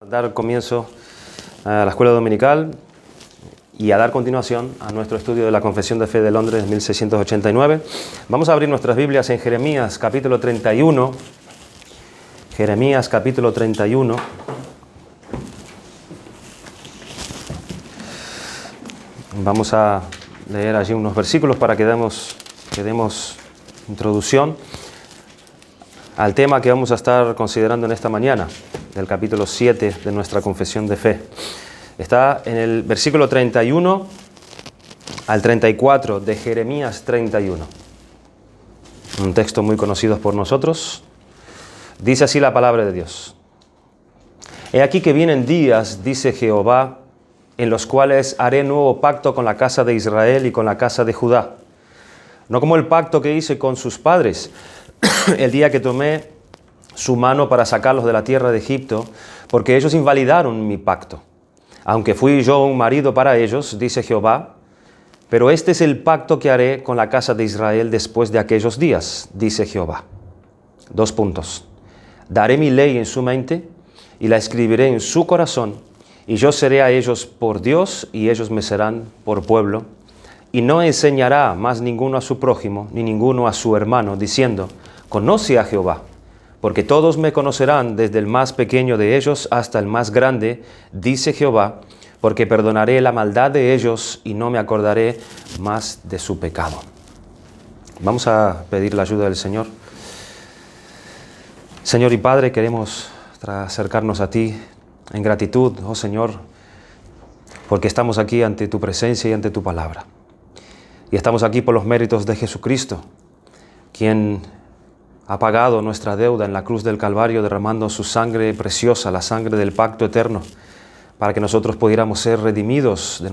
Dar comienzo a la escuela dominical y a dar continuación a nuestro estudio de la Confesión de Fe de Londres de 1689. Vamos a abrir nuestras Biblias en Jeremías capítulo 31. Jeremías capítulo 31. Vamos a leer allí unos versículos para que demos introducción al tema que vamos a estar considerando en esta mañana, del capítulo 7 de nuestra Confesión de Fe. Está en el versículo 31 al 34 de Jeremías 31. Un texto muy conocido por nosotros. Dice así la palabra de Dios. He aquí que vienen días, dice Jehová, en los cuales haré nuevo pacto con la casa de Israel y con la casa de Judá. No como el pacto que hice con sus padres, el día que tomé su mano para sacarlos de la tierra de Egipto, porque ellos invalidaron mi pacto. Aunque fui yo un marido para ellos, dice Jehová, pero este es el pacto que haré con la casa de Israel después de aquellos días, dice Jehová. 2 puntos. Daré mi ley en su mente y la escribiré en su corazón, y yo seré a ellos por Dios y ellos me serán por pueblo. Y no enseñará más ninguno a su prójimo, ni ninguno a su hermano, diciendo, conoce a Jehová, porque todos me conocerán desde el más pequeño de ellos hasta el más grande, dice Jehová, porque perdonaré la maldad de ellos y no me acordaré más de su pecado. Vamos a pedir la ayuda del Señor. Señor y Padre, queremos acercarnos a ti en gratitud, oh Señor, porque estamos aquí ante tu presencia y ante tu palabra. Y estamos aquí por los méritos de Jesucristo, quien ha pagado nuestra deuda en la cruz del Calvario, derramando su sangre preciosa, la sangre del pacto eterno, para que nosotros pudiéramos ser redimidos de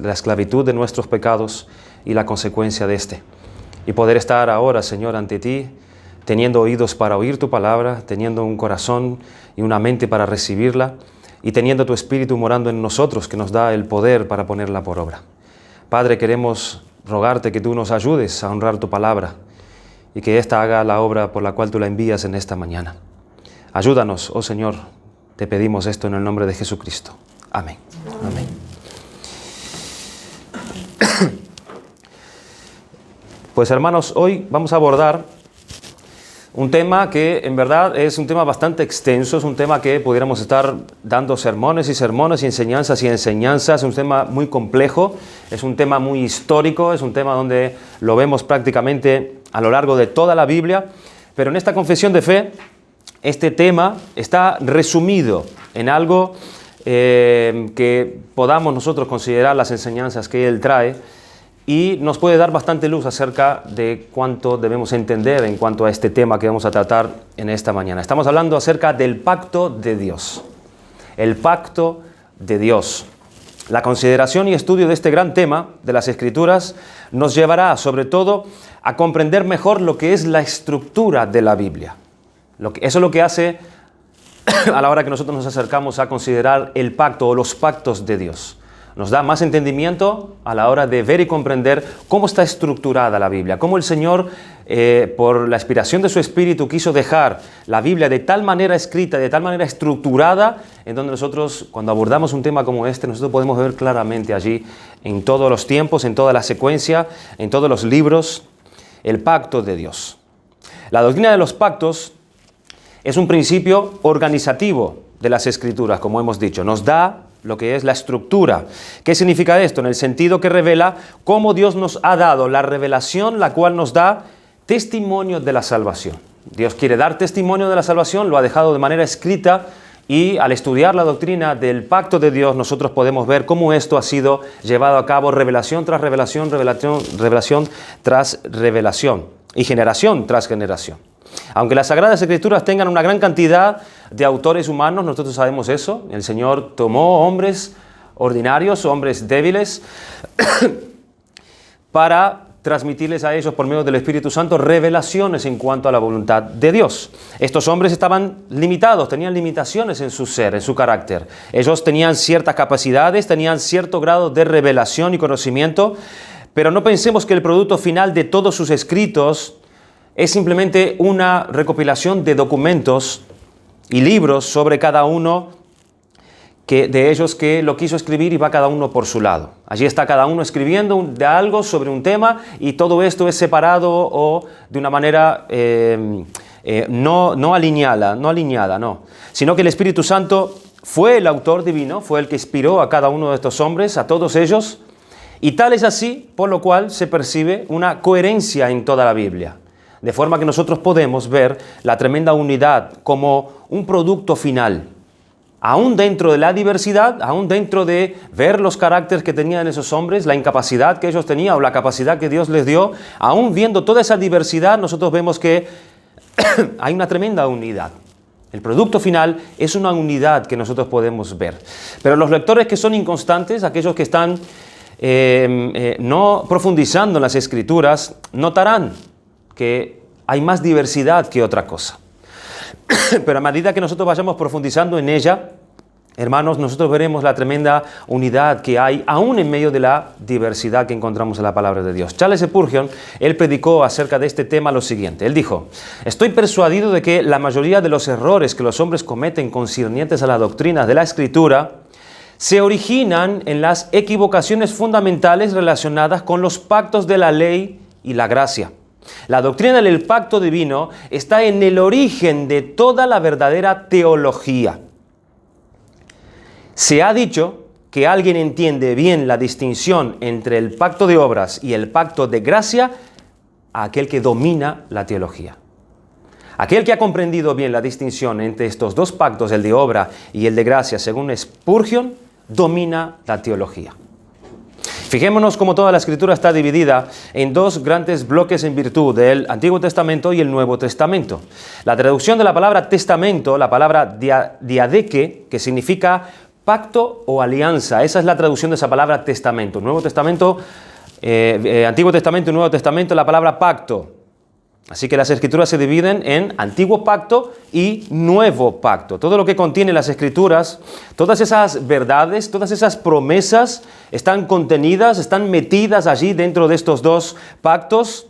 la esclavitud de nuestros pecados y la consecuencia de este. Y poder estar ahora, Señor, ante ti, teniendo oídos para oír tu palabra, teniendo un corazón y una mente para recibirla, y teniendo tu Espíritu morando en nosotros, que nos da el poder para ponerla por obra. Padre, queremos rogarte que tú nos ayudes a honrar tu palabra y que ésta haga la obra por la cual tú la envías en esta mañana. Ayúdanos, oh Señor, te pedimos esto en el nombre de Jesucristo. Amén. Amén. Pues hermanos, hoy vamos a abordar un tema que en verdad es un tema bastante extenso, es un tema que pudiéramos estar dando sermones y sermones y enseñanzas, es un tema muy complejo, es un tema muy histórico, es un tema donde lo vemos prácticamente a lo largo de toda la Biblia, pero en esta confesión de fe, este tema está resumido en algo que podamos nosotros considerar las enseñanzas que él trae, y nos puede dar bastante luz acerca de cuánto debemos entender en cuanto a este tema que vamos a tratar en esta mañana. Estamos hablando acerca del pacto de Dios. El pacto de Dios. La consideración y estudio de este gran tema de las Escrituras nos llevará, sobre todo, a comprender mejor lo que es la estructura de la Biblia. Eso es lo que hace a la hora que nosotros nos acercamos a considerar el pacto o los pactos de Dios. Nos da más entendimiento a la hora de ver y comprender cómo está estructurada la Biblia, cómo el Señor, por la inspiración de su Espíritu, quiso dejar la Biblia de tal manera escrita, de tal manera estructurada, en donde nosotros, cuando abordamos un tema como este, nosotros podemos ver claramente allí, en todos los tiempos, en toda la secuencia, en todos los libros, el pacto de Dios. La doctrina de los pactos es un principio organizativo de las Escrituras, como hemos dicho. Nos da lo que es la estructura. ¿Qué significa esto? En el sentido que revela cómo Dios nos ha dado la revelación, la cual nos da testimonio de la salvación. Dios quiere dar testimonio de la salvación, lo ha dejado de manera escrita, y al estudiar la doctrina del pacto de Dios, nosotros podemos ver cómo esto ha sido llevado a cabo revelación tras revelación, revelación tras revelación, y generación tras generación. Aunque las Sagradas Escrituras tengan una gran cantidad de autores humanos, nosotros sabemos eso. El Señor tomó hombres ordinarios, hombres débiles, para transmitirles a ellos por medio del Espíritu Santo revelaciones en cuanto a la voluntad de Dios. Estos hombres estaban limitados, tenían limitaciones en su ser, en su carácter. Ellos tenían ciertas capacidades, tenían cierto grado de revelación y conocimiento, pero no pensemos que el producto final de todos sus escritos es simplemente una recopilación de documentos y libros sobre cada uno de ellos que lo quiso escribir y va cada uno por su lado. Allí está cada uno escribiendo de algo sobre un tema y todo esto es separado o de una manera no alineada, sino que el Espíritu Santo fue el autor divino, fue el que inspiró a cada uno de estos hombres, a todos ellos, y tal es así, por lo cual se percibe una coherencia en toda la Biblia. De forma que nosotros podemos ver la tremenda unidad como un producto final. Aún dentro de la diversidad, aún dentro de ver los caracteres que tenían esos hombres, la incapacidad que ellos tenían o la capacidad que Dios les dio, aún viendo toda esa diversidad, nosotros vemos que hay una tremenda unidad. El producto final es una unidad que nosotros podemos ver. Pero los lectores que son inconstantes, aquellos que están no profundizando en las Escrituras, notarán que hay más diversidad que otra cosa. Pero a medida que nosotros vayamos profundizando en ella, hermanos, nosotros veremos la tremenda unidad que hay, aún en medio de la diversidad que encontramos en la palabra de Dios. Charles Spurgeon, él predicó acerca de este tema lo siguiente. Él dijo: estoy persuadido de que la mayoría de los errores que los hombres cometen concernientes a las doctrinas de la Escritura se originan en las equivocaciones fundamentales relacionadas con los pactos de la ley y la gracia. La doctrina del pacto divino está en el origen de toda la verdadera teología. Se ha dicho que alguien entiende bien la distinción entre el pacto de obras y el pacto de gracia a aquel que domina la teología. Aquel que ha comprendido bien la distinción entre estos dos pactos, el de obra y el de gracia, según Spurgeon, domina la teología. Fijémonos cómo toda la Escritura está dividida en dos grandes bloques en virtud del Antiguo Testamento y el Nuevo Testamento. La traducción de la palabra testamento, la palabra diadeque, que significa pacto o alianza, esa es la traducción de esa palabra testamento. Nuevo Testamento, Antiguo Testamento y Nuevo Testamento, la palabra pacto. Así que las Escrituras se dividen en Antiguo Pacto y Nuevo Pacto. Todo lo que contiene las Escrituras, todas esas verdades, todas esas promesas están contenidas, están metidas allí dentro de estos dos pactos.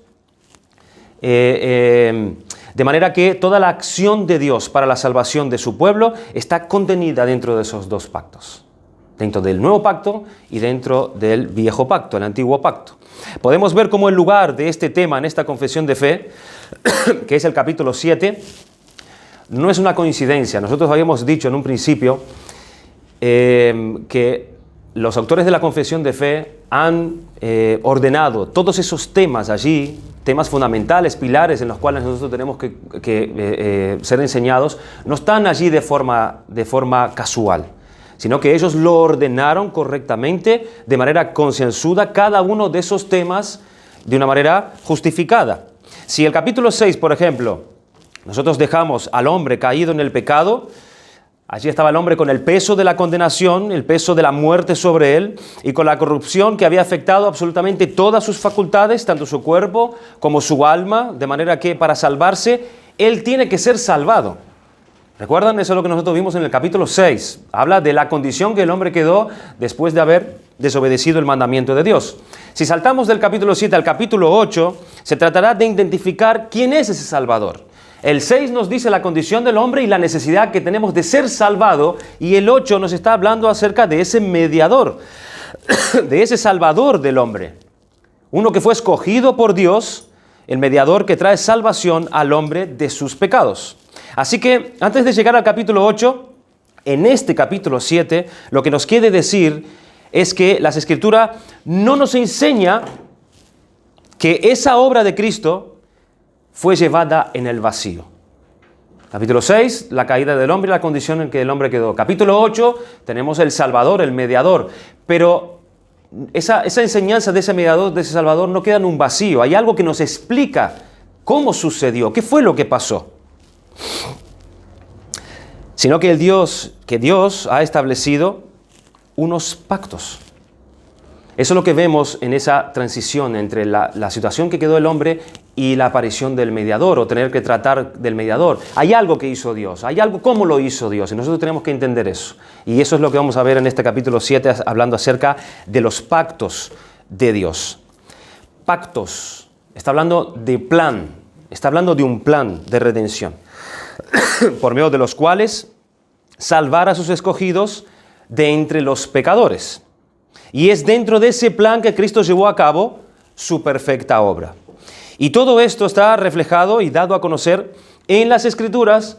De manera que toda la acción de Dios para la salvación de su pueblo está contenida dentro de esos dos pactos. Dentro del Nuevo Pacto y dentro del Viejo Pacto, el Antiguo Pacto. Podemos ver cómo el lugar de este tema en esta confesión de fe, que es el capítulo 7, no es una coincidencia. Nosotros habíamos dicho en un principio que los autores de la confesión de fe han ordenado todos esos temas allí, temas fundamentales, pilares en los cuales nosotros tenemos que ser enseñados, no están allí de forma casual, sino que ellos lo ordenaron correctamente, de manera concienzuda, cada uno de esos temas de una manera justificada. Si el capítulo 6, por ejemplo, nosotros dejamos al hombre caído en el pecado, allí estaba el hombre con el peso de la condenación, el peso de la muerte sobre él, y con la corrupción que había afectado absolutamente todas sus facultades, tanto su cuerpo como su alma, de manera que para salvarse, él tiene que ser salvado. ¿Recuerdan? Eso es lo que nosotros vimos en el capítulo 6. Habla de la condición que el hombre quedó después de haber desobedecido el mandamiento de Dios. Si saltamos del capítulo 7 al capítulo 8, se tratará de identificar quién es ese Salvador. El 6 nos dice la condición del hombre y la necesidad que tenemos de ser salvado, y el 8 nos está hablando acerca de ese mediador, de ese Salvador del hombre. Uno que fue escogido por Dios, el mediador que trae salvación al hombre de sus pecados. Así que, antes de llegar al capítulo 8, en este capítulo 7, lo que nos quiere decir es que la Escritura no nos enseña que esa obra de Cristo fue llevada en el vacío. Capítulo 6, la caída del hombre y la condición en que el hombre quedó. Capítulo 8, tenemos el Salvador, el mediador. Pero esa enseñanza de ese mediador, de ese Salvador, no queda en un vacío. Hay algo que nos explica cómo sucedió, qué fue lo que pasó. Sino que Dios ha establecido unos pactos. Eso es lo que vemos en esa transición entre la situación que quedó el hombre y la aparición del mediador, o tener que tratar del mediador. Hay algo que hizo Dios, hay algo, ¿cómo lo hizo Dios? Y nosotros tenemos que entender eso. Y eso es lo que vamos a ver en este capítulo 7, hablando acerca de los pactos de Dios. Pactos, está hablando de plan, está hablando de un plan de redención, por medio de los cuales salvar a sus escogidos de entre los pecadores. Y es dentro de ese plan que Cristo llevó a cabo su perfecta obra. Y todo esto está reflejado y dado a conocer en las Escrituras,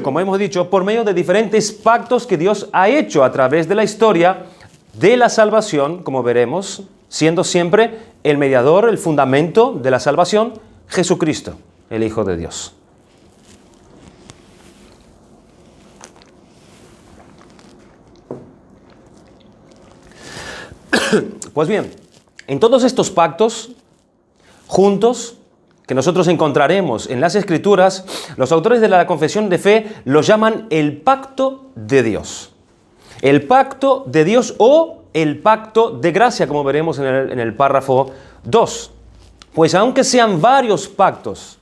como hemos dicho, por medio de diferentes pactos que Dios ha hecho a través de la historia de la salvación, como veremos, siendo siempre el mediador, el fundamento de la salvación, Jesucristo, el Hijo de Dios. Pues bien, en todos estos pactos juntos que nosotros encontraremos en las Escrituras, los autores de la Confesión de Fe lo llaman el pacto de Dios. El pacto de Dios o el pacto de gracia, como veremos en el párrafo 2. Pues aunque sean varios pactos,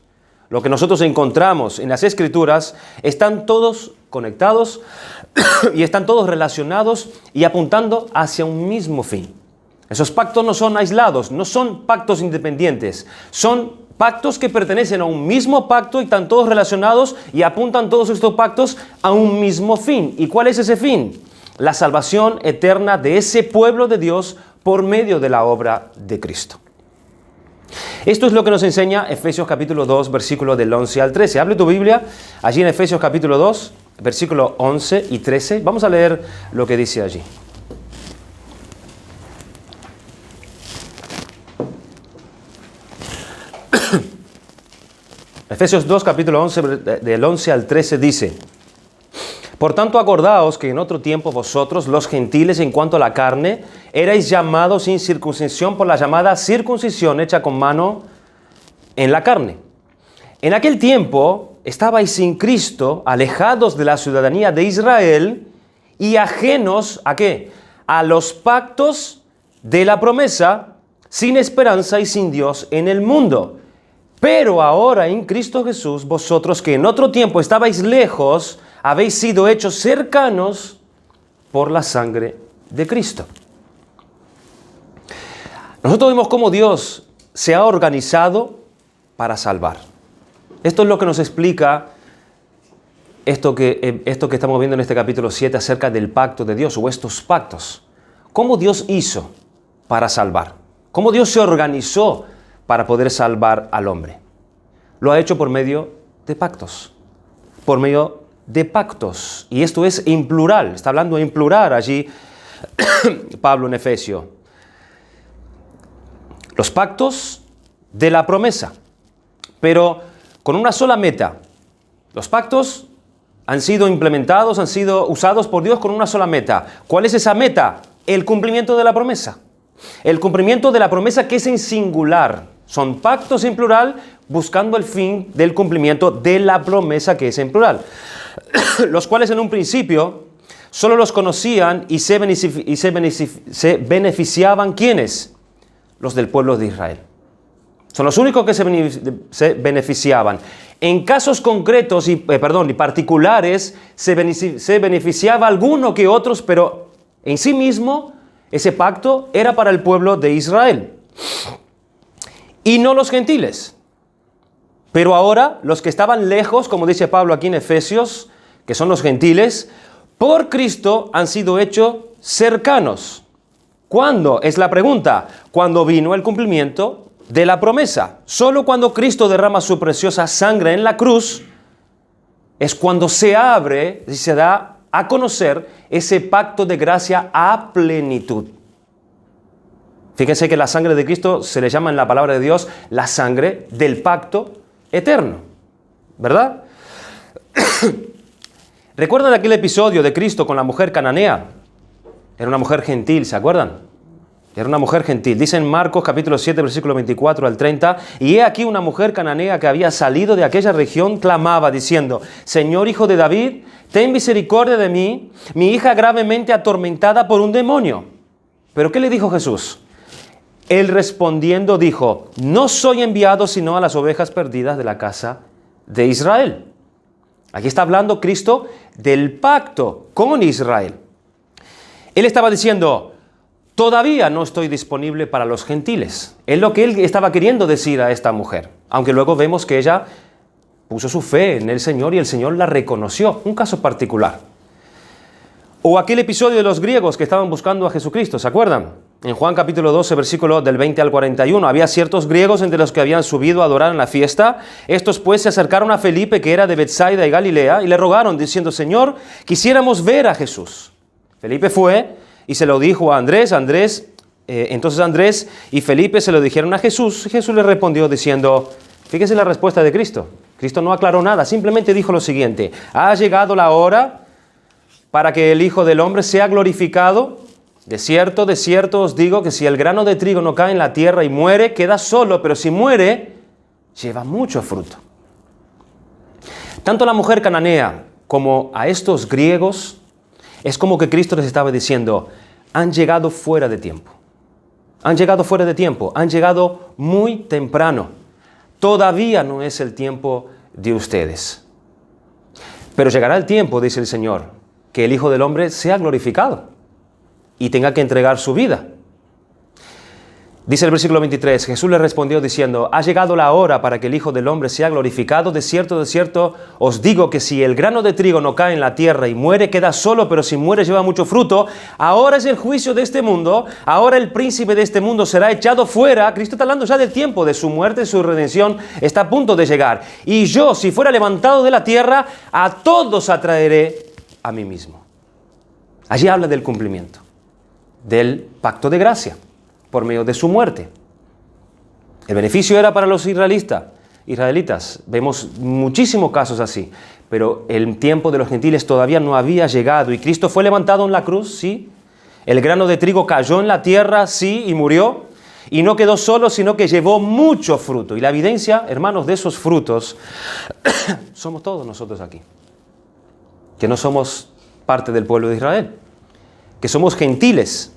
lo que nosotros encontramos en las Escrituras, están todos conectados y están todos relacionados y apuntando hacia un mismo fin. Esos pactos no son aislados, no son pactos independientes, son pactos que pertenecen a un mismo pacto y están todos relacionados y apuntan todos estos pactos a un mismo fin. ¿Y cuál es ese fin? La salvación eterna de ese pueblo de Dios por medio de la obra de Cristo. Esto es lo que nos enseña Efesios capítulo 2, versículo del 11 al 13. Abre tu Biblia, allí en Efesios capítulo 2, versículo 11 y 13. Vamos a leer lo que dice allí. Efesios 2, capítulo 11, del 11 al 13 dice: Por tanto, acordaos que en otro tiempo vosotros, los gentiles, en cuanto a la carne, erais llamados sin circuncisión por la llamada circuncisión hecha con mano en la carne. En aquel tiempo estabais sin Cristo, alejados de la ciudadanía de Israel y ajenos ¿a qué? A los pactos de la promesa, sin esperanza y sin Dios en el mundo. Pero ahora en Cristo Jesús, vosotros que en otro tiempo estabais lejos, habéis sido hechos cercanos por la sangre de Cristo. Nosotros vemos cómo Dios se ha organizado para salvar. Esto es lo que nos explica esto que estamos viendo en este capítulo 7 acerca del pacto de Dios o estos pactos. ¿Cómo Dios hizo para salvar? ¿Cómo Dios se organizó para poder salvar al hombre? Lo ha hecho por medio de pactos. Por medio de pactos. Y esto es en plural. Está hablando en plural allí Pablo en Efesio. Los pactos de la promesa. Pero con una sola meta. Los pactos han sido implementados, han sido usados por Dios con una sola meta. ¿Cuál es esa meta? El cumplimiento de la promesa. El cumplimiento de la promesa que es en singular. Son pactos en plural buscando el fin del cumplimiento de la promesa que es en plural. Los cuales en un principio solo los conocían y se beneficiaban ¿quiénes? Los del pueblo de Israel. Son los únicos que se beneficiaban. En casos concretos y particulares se beneficiaba alguno que otros, pero en sí mismo ese pacto era para el pueblo de Israel. Y no los gentiles. Pero ahora los que estaban lejos, como dice Pablo aquí en Efesios, que son los gentiles, por Cristo han sido hechos cercanos. ¿Cuándo? Es la pregunta. Cuando vino el cumplimiento de la promesa. Solo cuando Cristo derrama su preciosa sangre en la cruz es cuando se abre y se da a conocer ese pacto de gracia a plenitud. Fíjense que la sangre de Cristo se le llama en la palabra de Dios la sangre del pacto eterno, ¿verdad? ¿Recuerdan aquel episodio de Cristo con la mujer cananea? Era una mujer gentil, ¿se acuerdan? Era una mujer gentil. Dice en Marcos capítulo 7, versículo 24 al 30, y he aquí una mujer cananea que había salido de aquella región clamaba diciendo: Señor, hijo de David, ten misericordia de mí, mi hija gravemente atormentada por un demonio. ¿Pero qué le dijo Jesús? Él respondiendo dijo: no soy enviado sino a las ovejas perdidas de la casa de Israel. Aquí está hablando Cristo del pacto con Israel. Él estaba diciendo: todavía no estoy disponible para los gentiles. Es lo que él estaba queriendo decir a esta mujer. Aunque luego vemos que ella puso su fe en el Señor y el Señor la reconoció. Un caso particular. O aquel episodio de los griegos que estaban buscando a Jesucristo, ¿se acuerdan? En Juan capítulo 12, versículo del 20 al 41, había ciertos griegos entre los que habían subido a adorar en la fiesta. Estos pues se acercaron a Felipe, que era de Betsaida y Galilea, y le rogaron, diciendo: Señor, quisiéramos ver a Jesús. Felipe fue y se lo dijo a Andrés. Entonces Andrés y Felipe se lo dijeron a Jesús. Jesús le respondió diciendo, fíjense la respuesta de Cristo. Cristo no aclaró nada, simplemente dijo lo siguiente: ha llegado la hora para que el Hijo del Hombre sea glorificado. De cierto os digo que si el grano de trigo no cae en la tierra y muere, queda solo, pero si muere, lleva mucho fruto. Tanto a la mujer cananea como a estos griegos, es como que Cristo les estaba diciendo: han llegado fuera de tiempo. Han llegado fuera de tiempo, han llegado muy temprano. Todavía no es el tiempo de ustedes. Pero llegará el tiempo, dice el Señor, que el Hijo del Hombre sea glorificado y tenga que entregar su vida. Dice el versículo 23, Jesús le respondió diciendo: ha llegado la hora para que el Hijo del Hombre sea glorificado. De cierto os digo que si el grano de trigo no cae en la tierra y muere, queda solo, pero si muere lleva mucho fruto. Ahora es el juicio de este mundo, ahora el príncipe de este mundo será echado fuera. Cristo está hablando ya del tiempo de su muerte, su redención está a punto de llegar. Y yo, si fuera levantado de la tierra, a todos atraeré a mí mismo. Allí habla del cumplimiento del pacto de gracia por medio de su muerte. El beneficio era para los israelitas. Vemos muchísimos casos así, pero el tiempo de los gentiles todavía no había llegado y Cristo fue levantado en la cruz, sí. El grano de trigo cayó en la tierra, sí, y murió. Y no quedó solo, sino que llevó mucho fruto. Y la evidencia, hermanos, de esos frutos somos todos nosotros aquí, que no somos parte del pueblo de Israel, que somos gentiles,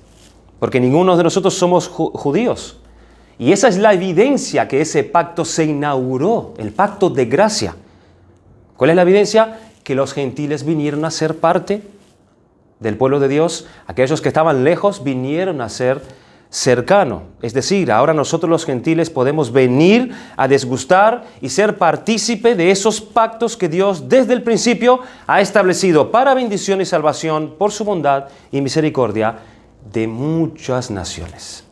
porque ninguno de nosotros somos judíos. Y esa es la evidencia que ese pacto se inauguró, el pacto de gracia. ¿Cuál es la evidencia? Que los gentiles vinieron a ser parte del pueblo de Dios. Aquellos que estaban lejos vinieron a ser cercanos. Es decir, ahora nosotros los gentiles podemos venir a desgustar y ser partícipe de esos pactos que Dios desde el principio ha establecido para bendición y salvación por su bondad y misericordia de muchas naciones.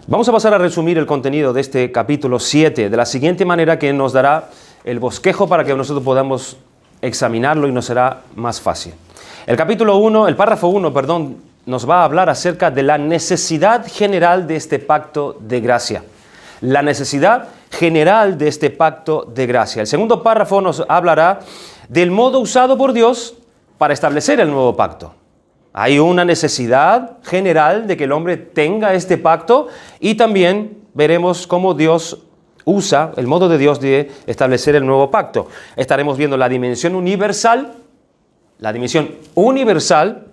Vamos a pasar a resumir el contenido de este capítulo 7 de la siguiente manera, que nos dará el bosquejo para que nosotros podamos examinarlo y nos será más fácil. El párrafo 1, nos va a hablar acerca de la necesidad general de este pacto de gracia. La necesidad general de este pacto de gracia. El segundo párrafo nos hablará del modo usado por Dios para establecer el nuevo pacto. Hay una necesidad general de que el hombre tenga este pacto y también veremos cómo Dios usa el modo de Dios de establecer el nuevo pacto. Estaremos viendo la dimensión universal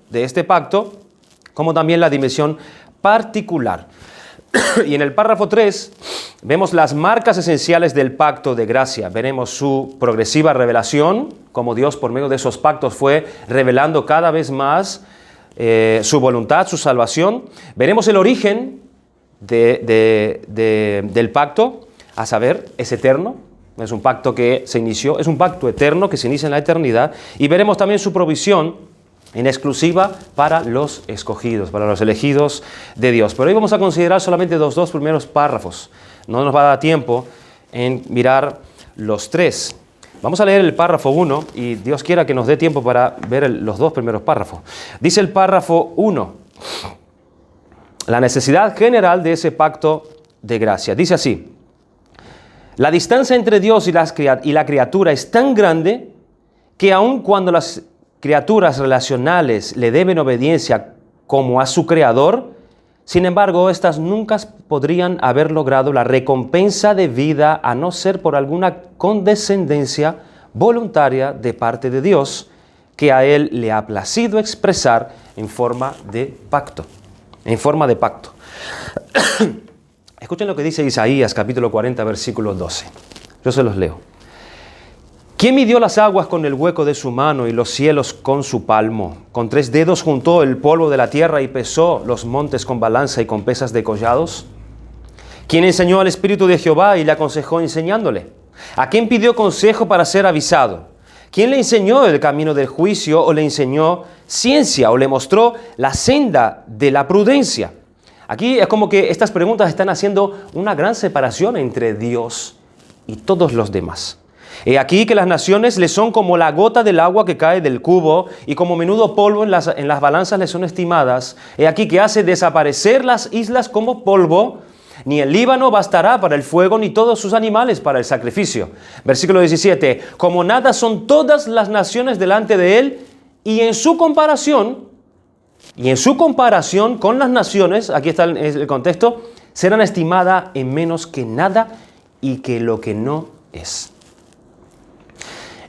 de este pacto, como también la dimensión particular. Y en el párrafo 3 vemos las marcas esenciales del pacto de gracia. Veremos su progresiva revelación, como Dios por medio de esos pactos fue revelando cada vez más su voluntad, su salvación. Veremos el origen del pacto, a saber, es eterno. Es un pacto que se inició, es un pacto eterno que se inicia en la eternidad. Y veremos también su provisión en exclusiva para los escogidos, para los elegidos de Dios. Pero hoy vamos a considerar solamente los dos primeros párrafos. No nos va a dar tiempo en mirar los tres. Vamos a leer el párrafo 1 y Dios quiera que nos dé tiempo para ver los dos primeros párrafos. Dice el párrafo 1, la necesidad general de ese pacto de gracia. Dice así: la distancia entre Dios y la criatura es tan grande que aun cuando las criaturas relacionales le deben obediencia como a su creador, sin embargo, estas nunca podrían haber logrado la recompensa de vida a no ser por alguna condescendencia voluntaria de parte de Dios que a Él le ha placido expresar en forma de pacto. Escuchen lo que dice Isaías, capítulo 40, versículo 12. Yo se los leo. ¿Quién midió las aguas con el hueco de su mano y los cielos con su palmo? Con 3 dedos juntó el polvo de la tierra y pesó los montes con balanza y con pesas de collados. ¿Quién enseñó al Espíritu de Jehová y le aconsejó enseñándole? ¿A quién pidió consejo para ser avisado? ¿Quién le enseñó el camino del juicio o le enseñó ciencia o le mostró la senda de la prudencia? Aquí es como que estas preguntas están haciendo una gran separación entre Dios y todos los demás. He aquí que las naciones le son como la gota del agua que cae del cubo y como menudo polvo en las balanzas le son estimadas. He aquí que hace desaparecer las islas como polvo. Ni el Líbano bastará para el fuego, ni todos sus animales para el sacrificio. Versículo 17. Como nada son todas las naciones delante de él, y en su comparación con las naciones, aquí está el contexto, serán estimadas en menos que nada y que lo que no es.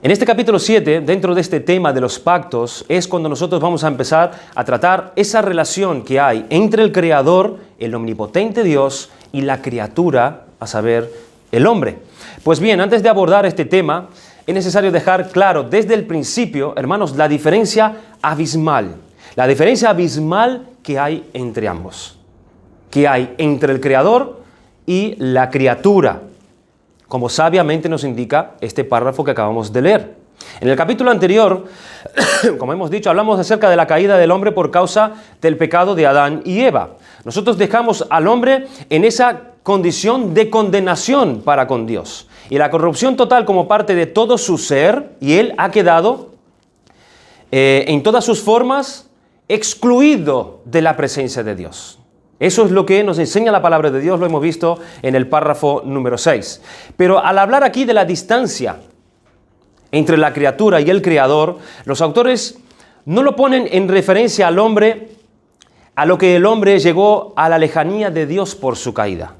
En este capítulo 7, dentro de este tema de los pactos, es cuando nosotros vamos a empezar a tratar esa relación que hay entre el Creador, el omnipotente Dios, y la criatura, a saber, el hombre. Pues bien, antes de abordar este tema, es necesario dejar claro desde el principio, hermanos, la diferencia abismal que hay entre ambos, que hay entre el Creador y la criatura, como sabiamente nos indica este párrafo que acabamos de leer. En el capítulo anterior, como hemos dicho, hablamos acerca de la caída del hombre por causa del pecado de Adán y Eva. Nosotros dejamos al hombre en esa condición de condenación para con Dios y la corrupción total como parte de todo su ser, y él ha quedado en todas sus formas excluido de la presencia de Dios. Eso es lo que nos enseña la palabra de Dios, lo hemos visto en el párrafo número 6. Pero al hablar aquí de la distancia entre la criatura y el Creador, los autores no lo ponen en referencia al hombre, a lo que el hombre llegó a la lejanía de Dios por su caída.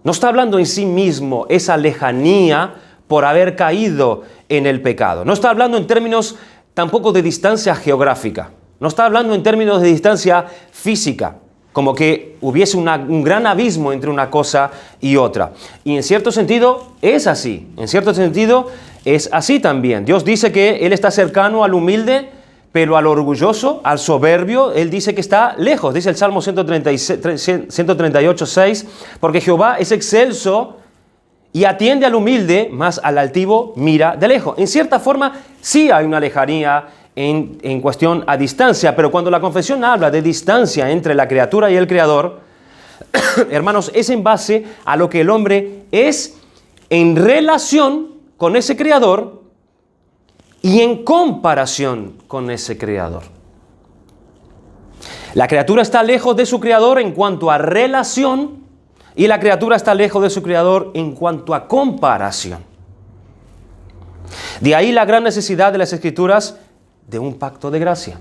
No está hablando en sí mismo esa lejanía por haber caído en el pecado. No está hablando en términos tampoco de distancia geográfica. No está hablando en términos de distancia física, como que hubiese un gran abismo entre una cosa y otra. Y en cierto sentido es así. En cierto sentido es así también. Dios dice que Él está cercano al humilde, pero al orgulloso, al soberbio, Él dice que está lejos. Dice el Salmo 138:6, porque Jehová es excelso y atiende al humilde, mas al altivo mira de lejos. En cierta forma sí hay una lejanía en cuestión a distancia, pero cuando la confesión habla de distancia entre la criatura y el Creador, hermanos, es en base a lo que el hombre es en relación con ese Creador y en comparación con ese Creador. La criatura está lejos de su Creador en cuanto a relación y la criatura está lejos de su Creador en cuanto a comparación. De ahí la gran necesidad de las Escrituras de un pacto de gracia.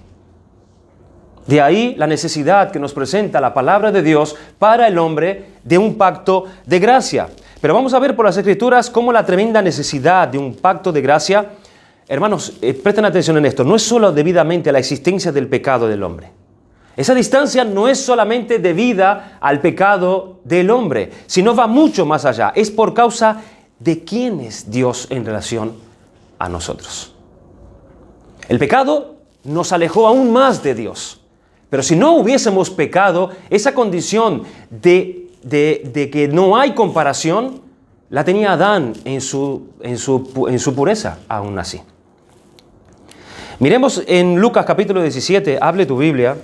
De ahí la necesidad que nos presenta la palabra de Dios para el hombre de un pacto de gracia. Pero vamos a ver por las Escrituras cómo la tremenda necesidad de un pacto de gracia, hermanos, presten atención en esto, no es solo debidamente a la existencia del pecado del hombre. Esa distancia no es solamente debida al pecado del hombre, sino va mucho más allá. Es por causa de quién es Dios en relación a nosotros. El pecado nos alejó aún más de Dios. Pero si no hubiésemos pecado, esa condición de que no hay comparación, la tenía Adán en su pureza, aún así. Miremos en Lucas capítulo 17, hable tu Biblia.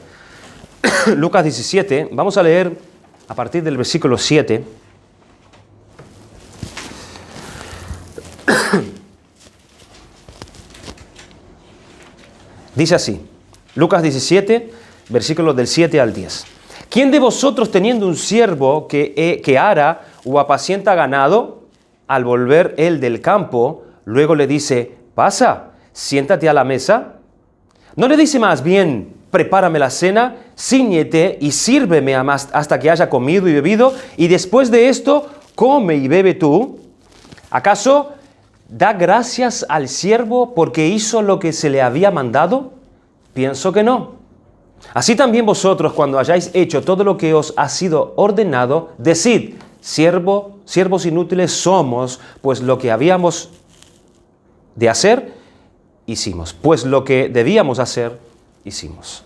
Lucas 17, vamos a leer a partir del versículo 7. Dice así, Lucas 17, versículos del 7 al 10. ¿Quién de vosotros teniendo un siervo que ara o apacienta ganado, al volver él del campo, luego le dice, pasa, siéntate a la mesa? ¿No le dice más bien, prepárame la cena, cíñete y sírveme hasta que haya comido y bebido, y después de esto, come y bebe tú? ¿Acaso da gracias al siervo porque hizo lo que se le había mandado? Pienso que no. Así también vosotros, cuando hayáis hecho todo lo que os ha sido ordenado, decid, siervos inútiles somos, pues lo que habíamos de hacer, hicimos. Pues lo que debíamos hacer, hicimos.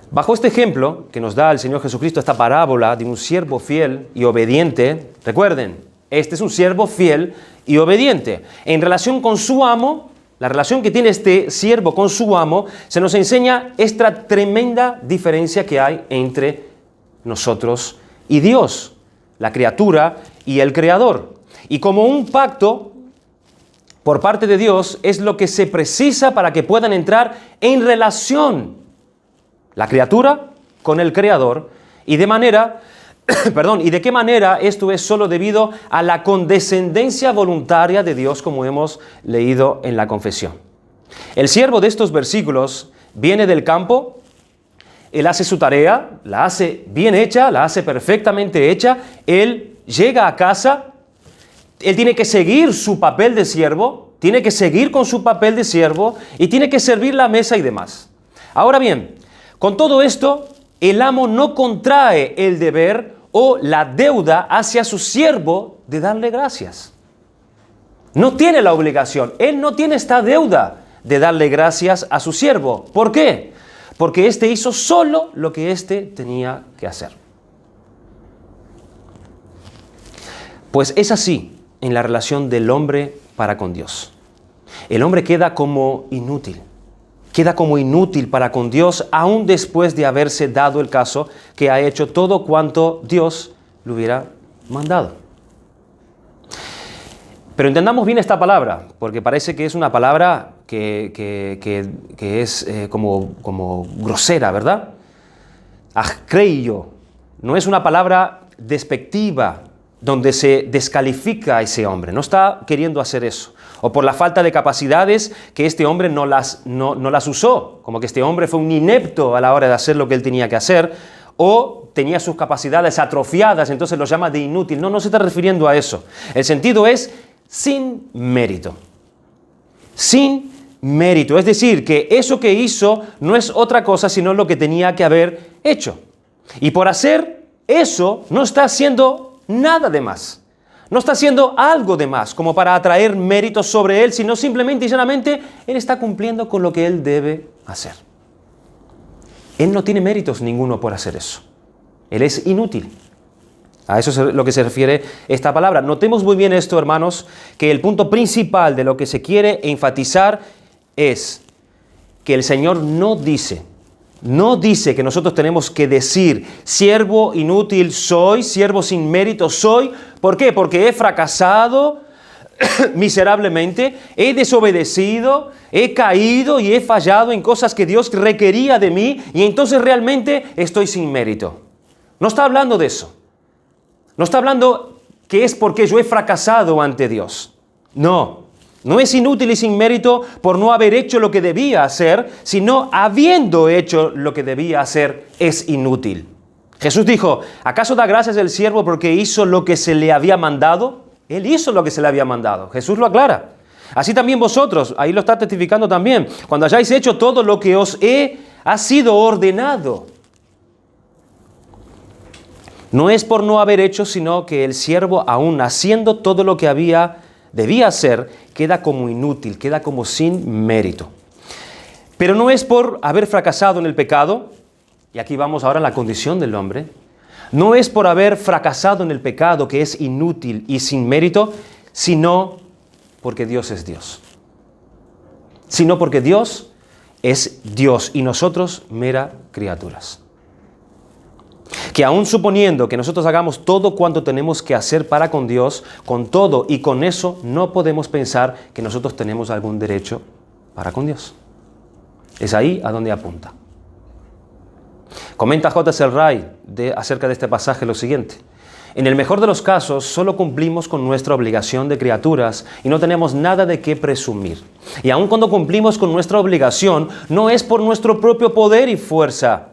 Bajo este ejemplo que nos da el Señor Jesucristo, esta parábola de un siervo fiel y obediente, recuerden, Este es un siervo fiel y obediente. En relación con su amo, la relación que tiene este siervo con su amo, se nos enseña esta tremenda diferencia que hay entre nosotros y Dios, la criatura y el creador. Y como un pacto por parte de Dios es lo que se precisa para que puedan entrar en relación la criatura con el creador, y de manera, ¿y de qué manera? Esto es solo debido a la condescendencia voluntaria de Dios, como hemos leído en la confesión. El siervo de estos versículos viene del campo, él hace su tarea, la hace bien hecha, la hace perfectamente hecha, él llega a casa, él tiene que seguir su papel de siervo, tiene que seguir con su papel de siervo y tiene que servir la mesa y demás. Ahora bien, con todo esto, el amo no contrae el deber o la deuda hacia su siervo de darle gracias. No tiene la obligación, él no tiene esta deuda de darle gracias a su siervo. ¿Por qué? Porque éste hizo solo lo que éste tenía que hacer. Pues es así en la relación del hombre para con Dios. El hombre queda como inútil para con Dios, aún después de haberse dado el caso que ha hecho todo cuanto Dios le hubiera mandado. Pero entendamos bien esta palabra, porque parece que es una palabra que es como grosera, ¿verdad? Acreio. No es una palabra despectiva, donde se descalifica a ese hombre. No está queriendo hacer eso. O por la falta de capacidades que este hombre no las usó. Como que este hombre fue un inepto a la hora de hacer lo que él tenía que hacer. O tenía sus capacidades atrofiadas, entonces lo llama de inútil. No se está refiriendo a eso. El sentido es sin mérito. Sin mérito. Es decir, que eso que hizo no es otra cosa sino lo que tenía que haber hecho. Y por hacer eso no está haciendo nada de más. No está haciendo algo de más como para atraer méritos sobre él, sino simplemente y llanamente él está cumpliendo con lo que él debe hacer. Él no tiene méritos ninguno por hacer eso. Él es inútil. A eso es lo que se refiere esta palabra. Notemos muy bien esto, hermanos, que el punto principal de lo que se quiere enfatizar es que el Señor no dice que nosotros tenemos que decir, siervo inútil soy, siervo sin mérito soy. ¿Por qué? Porque he fracasado miserablemente, he desobedecido, he caído y he fallado en cosas que Dios requería de mí y entonces realmente estoy sin mérito. No está hablando de eso. No está hablando que es porque yo he fracasado ante Dios. No es inútil y sin mérito por no haber hecho lo que debía hacer, sino habiendo hecho lo que debía hacer es inútil. Jesús dijo, ¿acaso da gracias el siervo porque hizo lo que se le había mandado? Él hizo lo que se le había mandado. Jesús lo aclara. Así también vosotros, ahí lo está testificando también, cuando hayáis hecho todo lo que ha sido ordenado. No es por no haber hecho, sino que el siervo, aún haciendo todo lo que debía hacer, queda como inútil, queda como sin mérito. Pero no es por haber fracasado en el pecado, y aquí vamos ahora a la condición del hombre, no es por haber fracasado en el pecado que es inútil y sin mérito, sino porque Dios es Dios. Sino porque Dios es Dios y nosotros mera criaturas. Que aún suponiendo que nosotros hagamos todo cuanto tenemos que hacer para con Dios, con todo y con eso no podemos pensar que nosotros tenemos algún derecho para con Dios. Es ahí a donde apunta. Comenta J. Selray acerca de este pasaje lo siguiente. En el mejor de los casos, solo cumplimos con nuestra obligación de criaturas y no tenemos nada de qué presumir. Y aun cuando cumplimos con nuestra obligación, no es por nuestro propio poder y fuerza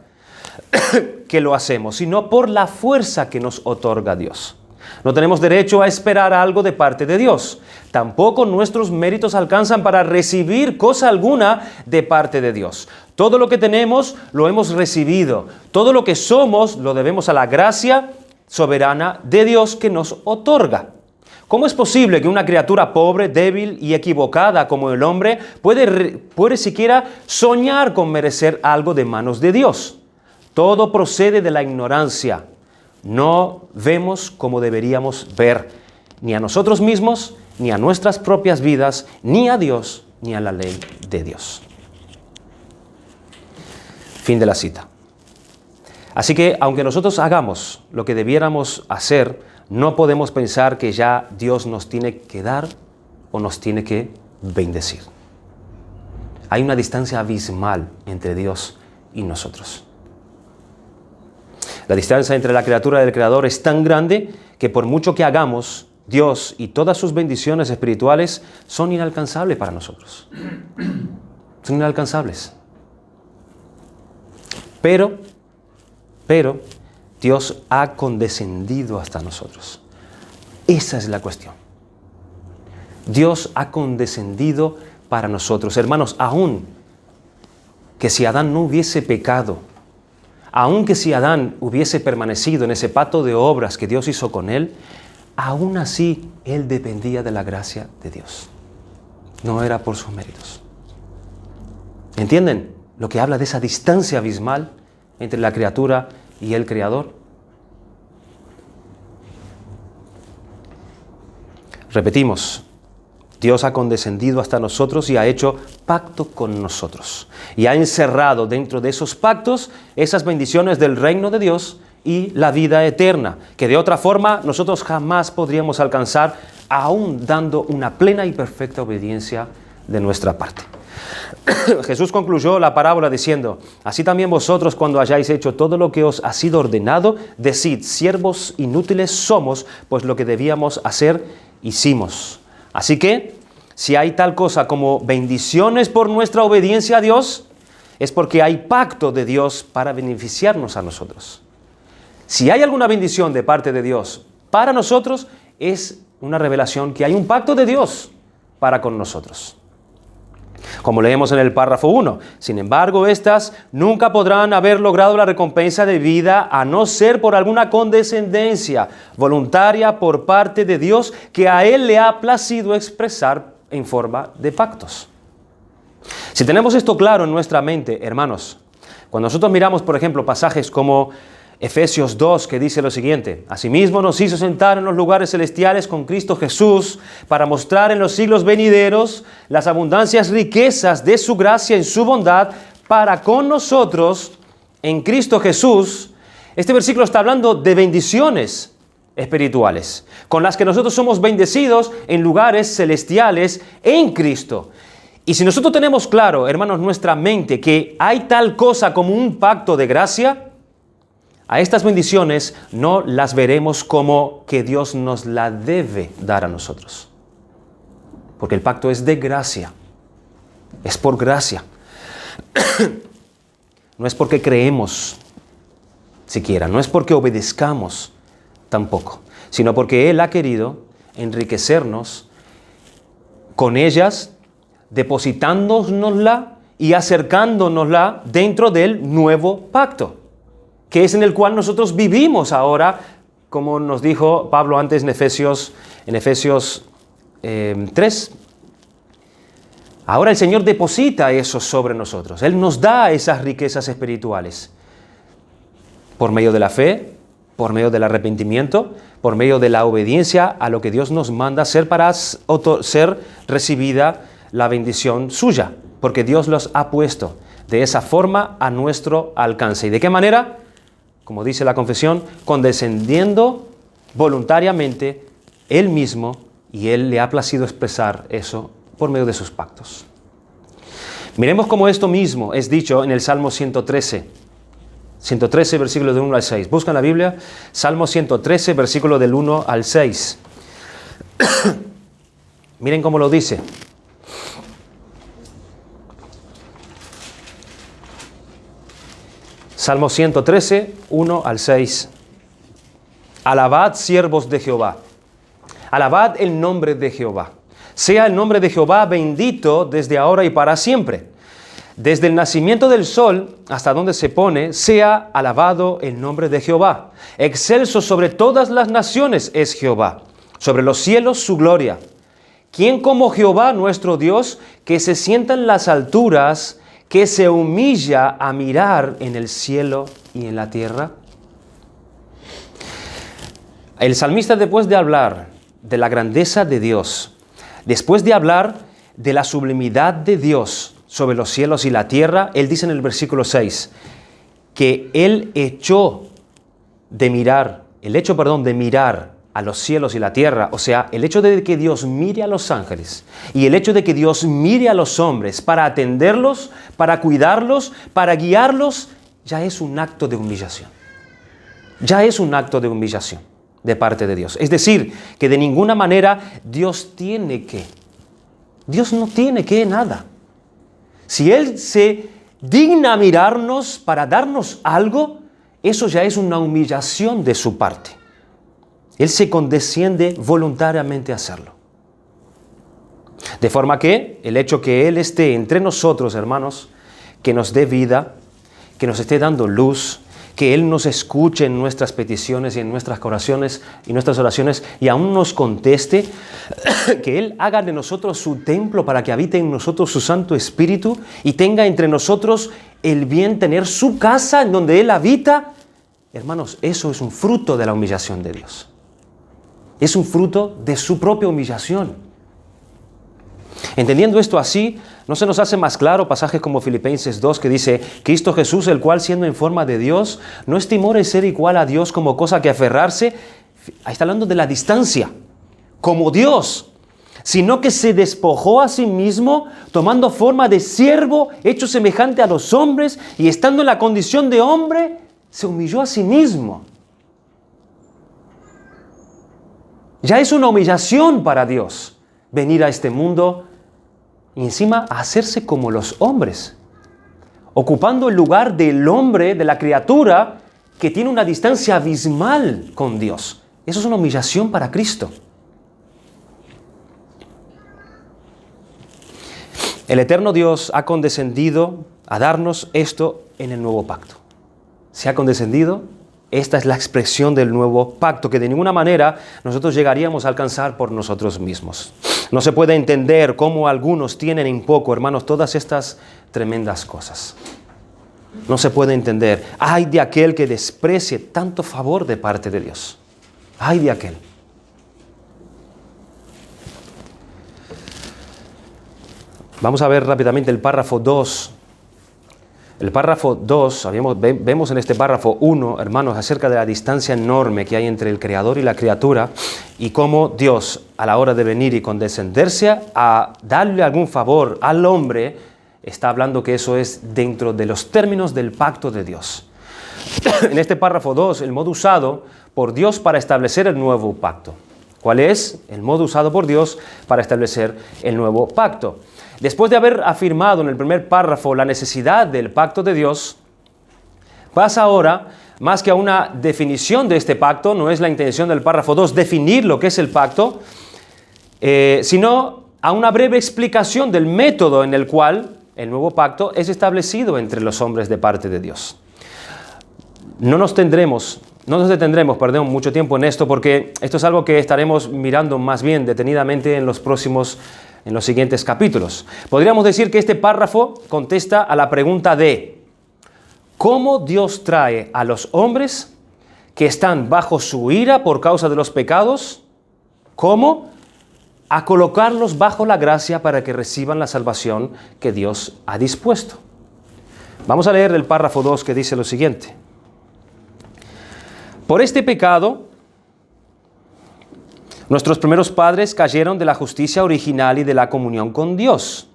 que lo hacemos, sino por la fuerza que nos otorga Dios. No tenemos derecho a esperar algo de parte de Dios. Tampoco nuestros méritos alcanzan para recibir cosa alguna de parte de Dios. Todo lo que tenemos lo hemos recibido. Todo lo que somos lo debemos a la gracia soberana de Dios que nos otorga. ¿Cómo es posible que una criatura pobre, débil y equivocada como el hombre puede siquiera soñar con merecer algo de manos de Dios? Todo procede de la ignorancia. No vemos como deberíamos ver. ni a nosotros mismos, ni a nuestras propias vidas, ni a Dios, ni a la ley de Dios. Fin de la cita. Así que, aunque nosotros hagamos lo que debiéramos hacer, no podemos pensar que ya Dios nos tiene que dar o nos tiene que bendecir. Hay una distancia abismal entre Dios y nosotros. La distancia entre la criatura y el Creador es tan grande que por mucho que hagamos, Dios y todas sus bendiciones espirituales son inalcanzables para nosotros. Son inalcanzables. Pero Dios ha condescendido hasta nosotros. Esa es la cuestión. Dios ha condescendido para nosotros. Hermanos, aún que si Adán no hubiese pecado, aun que si Adán hubiese permanecido en ese pacto de obras que Dios hizo con él, aún así él dependía de la gracia de Dios. No era por sus méritos. ¿Entienden lo que habla de esa distancia abismal entre la criatura y el Creador? Repetimos, Dios ha condescendido hasta nosotros y ha hecho pacto con nosotros. Y ha encerrado dentro de esos pactos esas bendiciones del reino de Dios y la vida eterna, que de otra forma nosotros jamás podríamos alcanzar, aún dando una plena y perfecta obediencia de nuestra parte. Jesús concluyó la parábola diciendo: así también vosotros, cuando hayáis hecho todo lo que os ha sido ordenado, decid: siervos inútiles somos, pues lo que debíamos hacer hicimos. Así que, si hay tal cosa como bendiciones por nuestra obediencia a Dios, es porque hay pacto de Dios para beneficiarnos a nosotros. Si hay alguna bendición de parte de Dios para nosotros, es una revelación que hay un pacto de Dios para con nosotros. Como leemos en el párrafo 1, sin embargo, estas nunca podrán haber logrado la recompensa de vida a no ser por alguna condescendencia voluntaria por parte de Dios que a Él le ha placido expresar en forma de pactos. Si tenemos esto claro en nuestra mente, hermanos, cuando nosotros miramos, por ejemplo, pasajes como Efesios 2, que dice lo siguiente: asimismo nos hizo sentar en los lugares celestiales con Cristo Jesús para mostrar en los siglos venideros las abundancias riquezas de su gracia en su bondad para con nosotros en Cristo Jesús. Este versículo está hablando de bendiciones espirituales, con las que nosotros somos bendecidos en lugares celestiales en Cristo. Y si nosotros tenemos claro, hermanos, nuestra mente que hay tal cosa como un pacto de gracia, a estas bendiciones no las veremos como que Dios nos la debe dar a nosotros. Porque el pacto es de gracia. Es por gracia. No es porque creemos siquiera, no es porque obedezcamos tampoco, sino porque Él ha querido enriquecernos con ellas, depositándonosla y acercándonosla dentro del nuevo pacto, que es en el cual nosotros vivimos ahora, como nos dijo Pablo antes en Efesios 3. Ahora el Señor deposita eso sobre nosotros. Él nos da esas riquezas espirituales por medio de la fe, por medio del arrepentimiento, por medio de la obediencia a lo que Dios nos manda hacer para ser recibida la bendición suya, porque Dios los ha puesto de esa forma a nuestro alcance. ¿Y de qué manera? Como dice la confesión, condescendiendo voluntariamente Él mismo, y Él le ha placido expresar eso por medio de sus pactos. Miremos cómo esto mismo es dicho en el Salmo 113. 113, versículos del 1 al 6. Buscan la Biblia, Salmo 113, versículo del 1 al 6. Miren cómo lo dice. Salmo 113, 1 al 6. Alabad, siervos de Jehová. Alabad el nombre de Jehová. Sea el nombre de Jehová bendito desde ahora y para siempre. Desde el nacimiento del sol hasta donde se pone, sea alabado el nombre de Jehová. Excelso sobre todas las naciones es Jehová. Sobre los cielos su gloria. ¿Quién como Jehová nuestro Dios, que se sienta en las alturas, que se humilla a mirar en el cielo y en la tierra? El salmista, después de hablar de la grandeza de Dios, después de hablar de la sublimidad de Dios sobre los cielos y la tierra, Él dice en el versículo 6 que Él echó de mirar, el hecho, de mirar a los cielos y la tierra, o sea, el hecho de que Dios mire a los ángeles y el hecho de que Dios mire a los hombres para atenderlos, para cuidarlos, para guiarlos, ya es un acto de humillación. Ya es un acto de humillación de parte de Dios. Es decir, que de ninguna manera Dios no tiene que nada. Si Él se digna mirarnos para darnos algo, eso ya es una humillación de su parte. Él se condesciende voluntariamente a hacerlo. De forma que el hecho que Él esté entre nosotros, hermanos, que nos dé vida, que nos esté dando luz, que Él nos escuche en nuestras peticiones y en nuestras oraciones y aún nos conteste, que Él haga de nosotros su templo para que habite en nosotros su Santo Espíritu y tenga entre nosotros el bien tener su casa en donde Él habita. Hermanos, eso es un fruto de la humillación de Dios. Es un fruto de su propia humillación. Entendiendo esto así, ¿no se nos hace más claro pasajes como Filipenses 2 que dice: Cristo Jesús, el cual siendo en forma de Dios, no estimó el ser igual a Dios como cosa que aferrarse? Ahí está hablando de la distancia, como Dios, sino que se despojó a sí mismo, tomando forma de siervo, hecho semejante a los hombres, y estando en la condición de hombre, se humilló a sí mismo. Ya es una humillación para Dios venir a este mundo y encima a hacerse como los hombres, ocupando el lugar del hombre, de la criatura, que tiene una distancia abismal con Dios. Eso es una humillación para Cristo. El eterno Dios ha condescendido a darnos esto en el nuevo pacto. Se ha condescendido. Esta es la expresión del nuevo pacto que de ninguna manera nosotros llegaríamos a alcanzar por nosotros mismos. No se puede entender cómo algunos tienen en poco, hermanos, todas estas tremendas cosas. No se puede entender. Ay de aquel que desprecie tanto favor de parte de Dios. Ay de aquel. Vamos a ver rápidamente el párrafo 2. El párrafo 2, vemos en este párrafo 1, hermanos, acerca de la distancia enorme que hay entre el Creador y la criatura y cómo Dios, a la hora de venir y condescenderse a darle algún favor al hombre, está hablando que eso es dentro de los términos del pacto de Dios. En este párrafo 2, el modo usado por Dios para establecer el nuevo pacto. ¿Cuál es el modo usado por Dios para establecer el nuevo pacto? Después de haber afirmado en el primer párrafo la necesidad del pacto de Dios, pasa ahora, más que a una definición de este pacto, no es la intención del párrafo 2 definir lo que es el pacto, sino a una breve explicación del método en el cual el nuevo pacto es establecido entre los hombres de parte de Dios. No nos detendremos mucho tiempo en esto, porque esto es algo que estaremos mirando más bien detenidamente en los siguientes capítulos. Podríamos decir que este párrafo contesta a la pregunta de ¿cómo Dios trae a los hombres que están bajo su ira por causa de los pecados? ¿Cómo? A colocarlos bajo la gracia para que reciban la salvación que Dios ha dispuesto. Vamos a leer el párrafo 2 que dice lo siguiente. Por este pecado, nuestros primeros padres cayeron de la justicia original y de la comunión con Dios,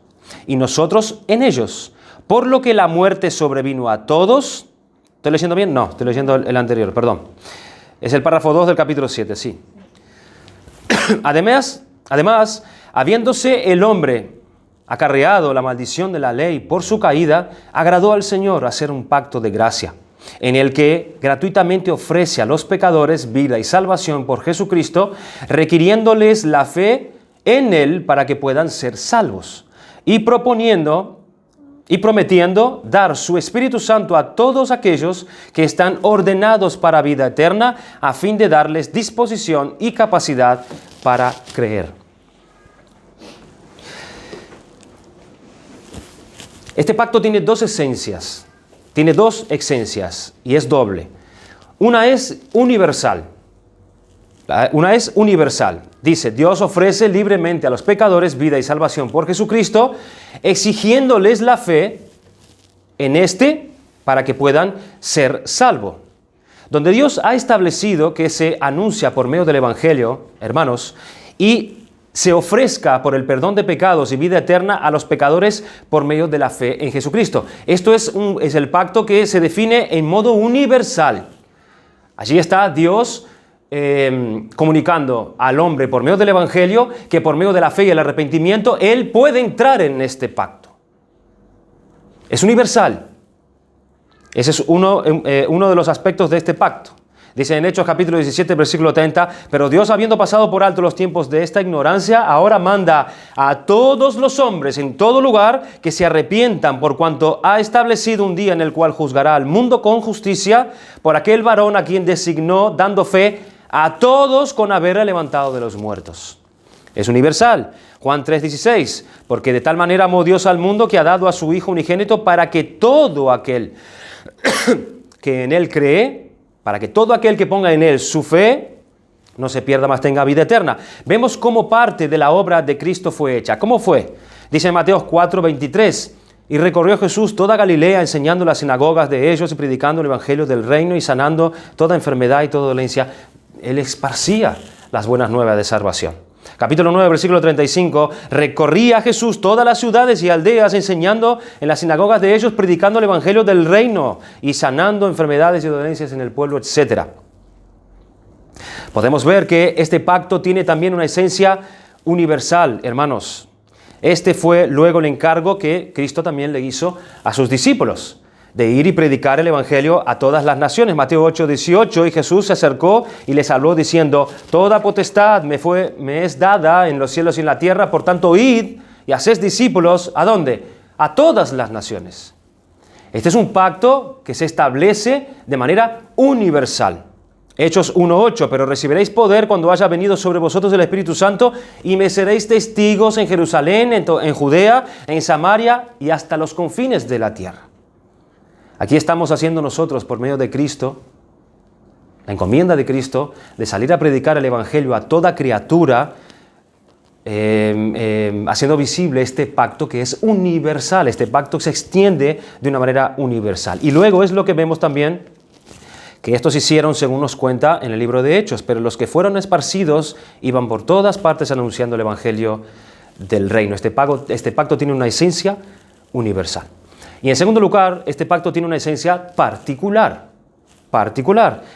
y nosotros en ellos, por lo que la muerte sobrevino a todos. ¿Estoy leyendo bien? No, estoy leyendo el anterior, perdón. Es el párrafo 2 del capítulo 7, sí. Además, habiéndose el hombre acarreado la maldición de la ley por su caída, agradó al Señor hacer un pacto de gracia, en el que gratuitamente ofrece a los pecadores vida y salvación por Jesucristo, requiriéndoles la fe en Él para que puedan ser salvos, y prometiendo dar su Espíritu Santo a todos aquellos que están ordenados para vida eterna, a fin de darles disposición y capacidad para creer. Este pacto tiene dos esencias. Tiene dos esencias y es doble. Una es universal. Dice, Dios ofrece libremente a los pecadores vida y salvación por Jesucristo, exigiéndoles la fe en este para que puedan ser salvos. Donde Dios ha establecido que se anuncia por medio del Evangelio, hermanos, y se ofrezca por el perdón de pecados y vida eterna a los pecadores por medio de la fe en Jesucristo. Esto es el pacto que se define en modo universal. Allí está Dios comunicando al hombre por medio del Evangelio que por medio de la fe y el arrepentimiento él puede entrar en este pacto. Es universal. Ese es uno de los aspectos de este pacto. Dice en Hechos capítulo 17, versículo 30, pero Dios, habiendo pasado por alto los tiempos de esta ignorancia, ahora manda a todos los hombres en todo lugar que se arrepientan, por cuanto ha establecido un día en el cual juzgará al mundo con justicia por aquel varón a quien designó, dando fe a todos con haberle levantado de los muertos. Es universal. Juan 3:16, porque de tal manera amó Dios al mundo que ha dado a su Hijo unigénito para que todo aquel que en él cree, para que todo aquel que ponga en él su fe, no se pierda, mas tenga vida eterna. Vemos cómo parte de la obra de Cristo fue hecha. ¿Cómo fue? Dice en Mateo 4:23, y recorrió Jesús toda Galilea, enseñando en las sinagogas de ellos y predicando el evangelio del reino y sanando toda enfermedad y toda dolencia. Él esparcía las buenas nuevas de salvación. Capítulo 9, versículo 35, recorría Jesús todas las ciudades y aldeas, enseñando en las sinagogas de ellos, predicando el evangelio del reino y sanando enfermedades y dolencias en el pueblo, etc. Podemos ver que este pacto tiene también una esencia universal, hermanos. Este fue luego el encargo que Cristo también le hizo a sus discípulos, de ir y predicar el evangelio a todas las naciones. Mateo 8:18, y Jesús se acercó y les habló diciendo, toda potestad me es dada en los cielos y en la tierra, por tanto id y haced discípulos, ¿a dónde? A todas las naciones. Este es un pacto que se establece de manera universal. Hechos 1:8, pero recibiréis poder cuando haya venido sobre vosotros el Espíritu Santo y me seréis testigos en Jerusalén, en Judea, en Samaria y hasta los confines de la tierra. Aquí estamos haciendo nosotros, por medio de Cristo, la encomienda de Cristo, de salir a predicar el Evangelio a toda criatura, haciendo visible este pacto que es universal. Este pacto se extiende de una manera universal. Y luego es lo que vemos también, que estos hicieron según nos cuenta en el libro de Hechos, pero los que fueron esparcidos iban por todas partes anunciando el Evangelio del reino. Este pacto tiene una esencia universal. Y en segundo lugar, este pacto tiene una esencia particular.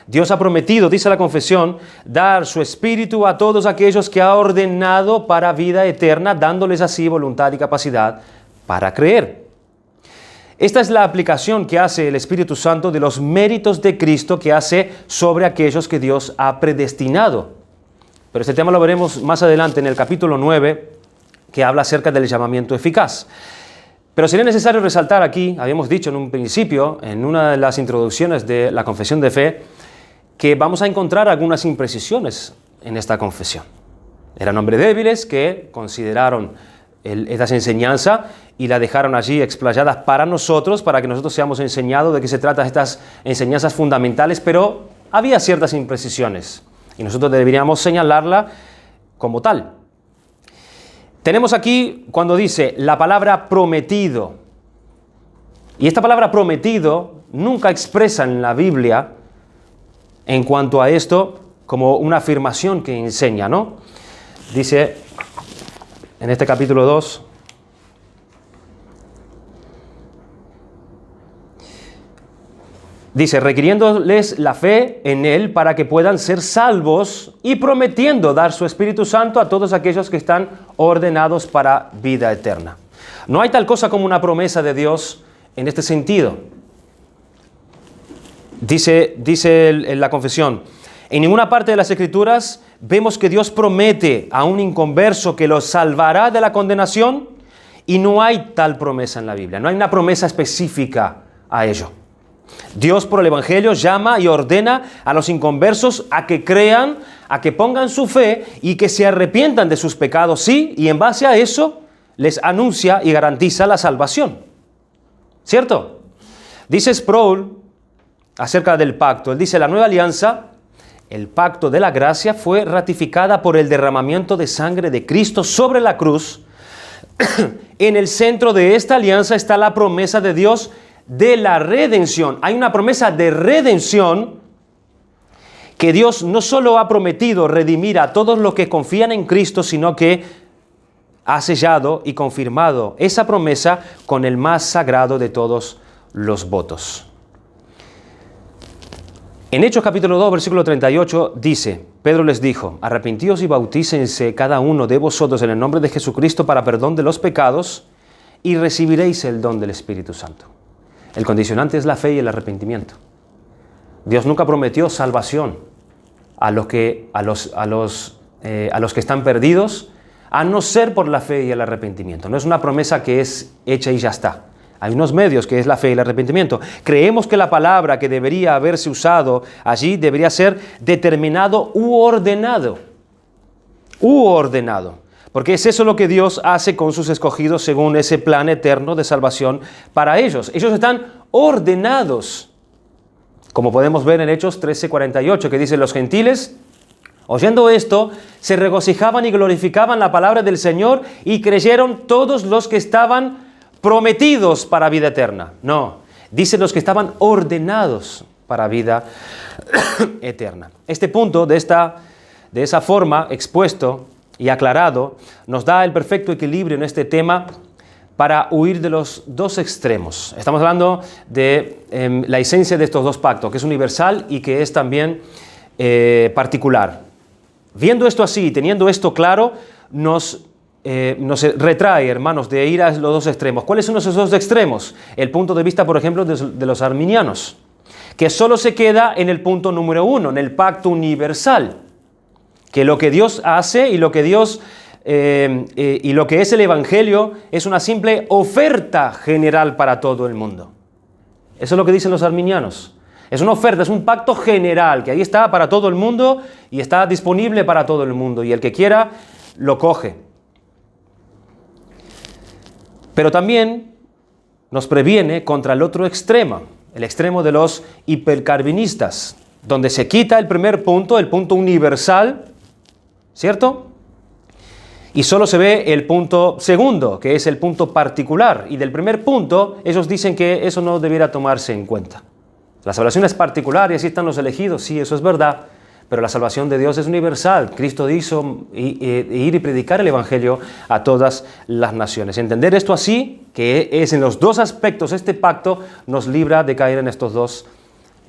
Dios ha prometido, dice la confesión, dar su espíritu a todos aquellos que ha ordenado para vida eterna, dándoles así voluntad y capacidad para creer. Esta es la aplicación que hace el Espíritu Santo de los méritos de Cristo que hace sobre aquellos que Dios ha predestinado. Pero este tema lo veremos más adelante en el capítulo 9, que habla acerca del llamamiento eficaz. Pero sería necesario resaltar aquí, habíamos dicho en un principio, en una de las introducciones de la confesión de fe, que vamos a encontrar algunas imprecisiones en esta confesión. Eran hombres débiles que consideraron estas enseñanzas y la dejaron allí explayadas para nosotros, para que nosotros seamos enseñados de qué se tratan estas enseñanzas fundamentales, pero había ciertas imprecisiones y nosotros deberíamos señalarla como tal. Tenemos aquí cuando dice la palabra prometido. Y esta palabra prometido nunca expresa en la Biblia en cuanto a esto como una afirmación que enseña, ¿no? Dice en este capítulo 2, dice, requiriéndoles la fe en Él para que puedan ser salvos y prometiendo dar su Espíritu Santo a todos aquellos que están ordenados para vida eterna. No hay tal cosa como una promesa de Dios en este sentido. Dice en la confesión, en ninguna parte de las Escrituras vemos que Dios promete a un inconverso que lo salvará de la condenación y no hay tal promesa en la Biblia. No hay una promesa específica a ello. Dios por el Evangelio llama y ordena a los inconversos a que crean, a que pongan su fe y que se arrepientan de sus pecados, sí, y en base a eso les anuncia y garantiza la salvación. ¿Cierto? Dice Sproul acerca del pacto, él dice, la nueva alianza el pacto de la gracia fue ratificada por el derramamiento de sangre de Cristo sobre la cruz. En el centro de esta alianza está la promesa de Dios de la redención. Hay una promesa de redención que Dios no solo ha prometido redimir a todos los que confían en Cristo, sino que ha sellado y confirmado esa promesa con el más sagrado de todos los votos. En Hechos capítulo 2, versículo 38 dice, Pedro les dijo, arrepentíos y bautícense cada uno de vosotros en el nombre de Jesucristo para perdón de los pecados y recibiréis el don del Espíritu Santo. El condicionante es la fe y el arrepentimiento. Dios nunca prometió salvación a los que están perdidos, a no ser por la fe y el arrepentimiento. No es una promesa que es hecha y ya está. Hay unos medios que es la fe y el arrepentimiento. Creemos que la palabra que debería haberse usado allí debería ser determinado u ordenado. Porque es eso lo que Dios hace con sus escogidos según ese plan eterno de salvación para ellos. Ellos están ordenados. Como podemos ver en Hechos 13:48, que dice, los gentiles, oyendo esto, se regocijaban y glorificaban la palabra del Señor y creyeron todos los que estaban prometidos para vida eterna. No, dice los que estaban ordenados para vida eterna. Este punto, de esa forma, expuesto y aclarado, nos da el perfecto equilibrio en este tema para huir de los dos extremos. Estamos hablando de la esencia de estos dos pactos, que es universal y que es también particular. Viendo esto así, teniendo esto claro, nos retrae, hermanos, de ir a los dos extremos. ¿Cuáles son esos dos extremos? El punto de vista, por ejemplo, de los arminianos, que solo se queda en el punto número 1, en el pacto universal, que lo que Dios hace y lo que es el Evangelio es una simple oferta general para todo el mundo. Eso es lo que dicen los arminianos. Es una oferta, es un pacto general, que ahí está para todo el mundo y está disponible para todo el mundo, y el que quiera lo coge. Pero también nos previene contra el otro extremo, el extremo de los hipercalvinistas, donde se quita el primer punto, el punto universal, ¿cierto? Y solo se ve el punto segundo, que es el punto particular. Y del primer punto, ellos dicen que eso no debiera tomarse en cuenta. La salvación es particular y así están los elegidos, sí, eso es verdad. Pero la salvación de Dios es universal. Cristo hizo ir y predicar el Evangelio a todas las naciones. Entender esto así, que es en los dos aspectos este pacto, nos libra de caer en estos dos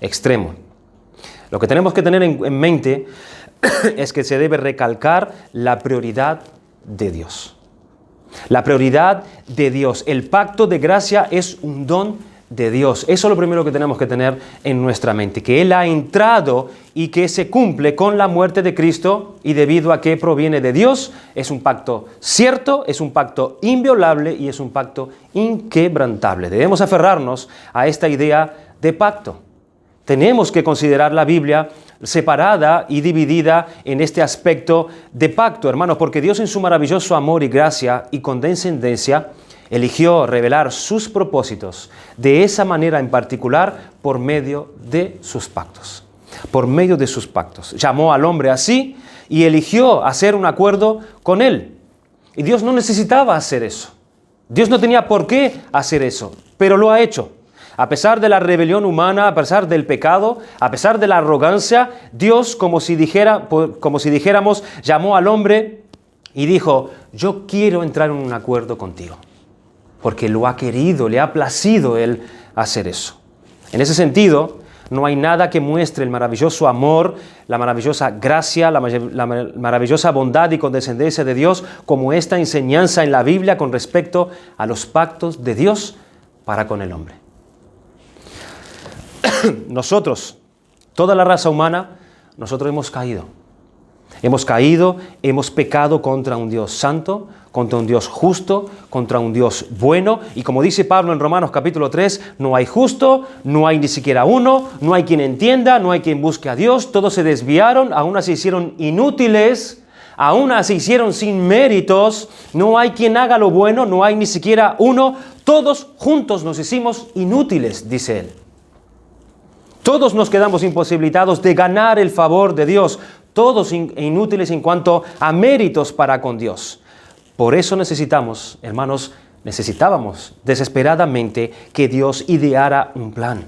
extremos. Lo que tenemos que tener en mente es que se debe recalcar la prioridad de Dios. La prioridad de Dios. El pacto de gracia es un don de Dios. Eso es lo primero que tenemos que tener en nuestra mente, que Él ha entrado y que se cumple con la muerte de Cristo, y debido a que proviene de Dios, es un pacto cierto, es un pacto inviolable y es un pacto inquebrantable. Debemos aferrarnos a esta idea de pacto. Tenemos que considerar la Biblia separada y dividida en este aspecto de pacto, hermanos, porque Dios en su maravilloso amor y gracia y condescendencia eligió revelar sus propósitos de esa manera en particular por medio de sus pactos. Por medio de sus pactos. Llamó al hombre así y eligió hacer un acuerdo con él. Y Dios no necesitaba hacer eso. Dios no tenía por qué hacer eso, pero lo ha hecho. A pesar de la rebelión humana, a pesar del pecado, a pesar de la arrogancia, Dios, como si dijéramos, llamó al hombre y dijo, yo quiero entrar en un acuerdo contigo. Porque lo ha querido, le ha placido Él hacer eso. En ese sentido, no hay nada que muestre el maravilloso amor, la maravillosa gracia, la maravillosa bondad y condescendencia de Dios como esta enseñanza en la Biblia con respecto a los pactos de Dios para con el hombre. Nosotros, toda la raza humana, nosotros hemos caído. Hemos pecado contra un Dios santo, contra un Dios justo, contra un Dios bueno. Y como dice Pablo en Romanos capítulo 3, no hay justo, no hay ni siquiera uno, no hay quien entienda, no hay quien busque a Dios. Todos se desviaron, a unas se hicieron inútiles, a unas se hicieron sin méritos. No hay quien haga lo bueno, no hay ni siquiera uno. Todos juntos nos hicimos inútiles, dice él. Todos nos quedamos imposibilitados de ganar el favor de Dios, todos inútiles en cuanto a méritos para con Dios. Por eso necesitábamos desesperadamente que Dios ideara un plan,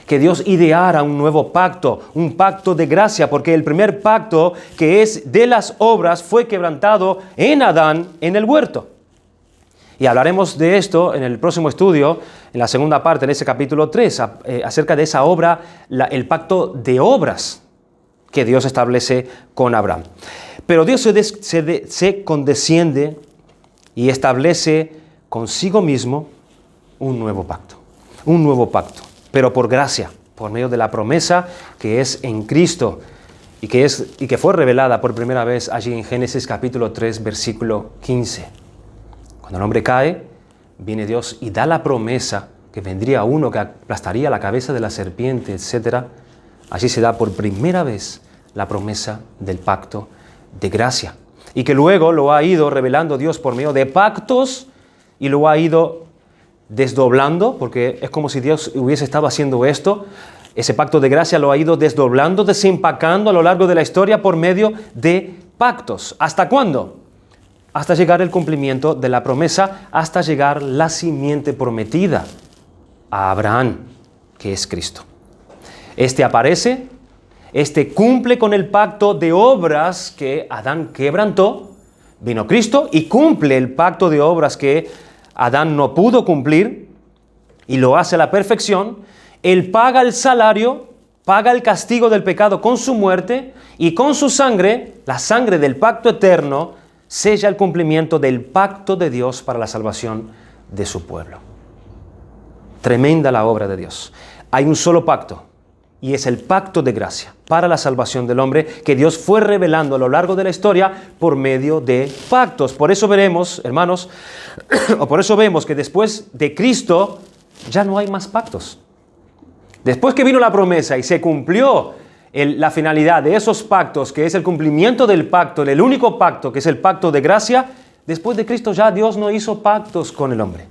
que Dios ideara un nuevo pacto, un pacto de gracia, porque el primer pacto, que es de las obras, fue quebrantado en Adán en el huerto. Y hablaremos de esto en el próximo estudio, en la segunda parte, en ese capítulo 3, acerca de esa obra, el pacto de obras que Dios establece con Abraham. Pero Dios se condesciende y establece consigo mismo un nuevo pacto, pero por gracia, por medio de la promesa que es en Cristo y que fue revelada por primera vez allí en Génesis capítulo 3, versículo 15. Cuando el hombre cae, viene Dios y da la promesa que vendría uno que aplastaría la cabeza de la serpiente, etc. Allí se da por primera vez la promesa del pacto de gracia. Y que luego lo ha ido revelando Dios por medio de pactos y lo ha ido desdoblando, porque es como si Dios hubiese estado haciendo esto. Ese pacto de gracia lo ha ido desdoblando, desempacando a lo largo de la historia por medio de pactos. ¿Hasta cuándo? Hasta llegar el cumplimiento de la promesa, hasta llegar la simiente prometida a Abraham, que es Cristo. Este aparece, este cumple con el pacto de obras que Adán quebrantó, vino Cristo y cumple el pacto de obras que Adán no pudo cumplir y lo hace a la perfección. Él paga el salario, paga el castigo del pecado con su muerte y con su sangre, la sangre del pacto eterno, sella el cumplimiento del pacto de Dios para la salvación de su pueblo. Tremenda la obra de Dios. Hay un solo pacto, y es el pacto de gracia para la salvación del hombre que Dios fue revelando a lo largo de la historia por medio de pactos. Por eso veremos, hermanos, por eso vemos que después de Cristo ya no hay más pactos. Después que vino la promesa y se cumplió la finalidad de esos pactos, que es el cumplimiento del pacto, el único pacto, que es el pacto de gracia, después de Cristo ya Dios no hizo pactos con el hombre.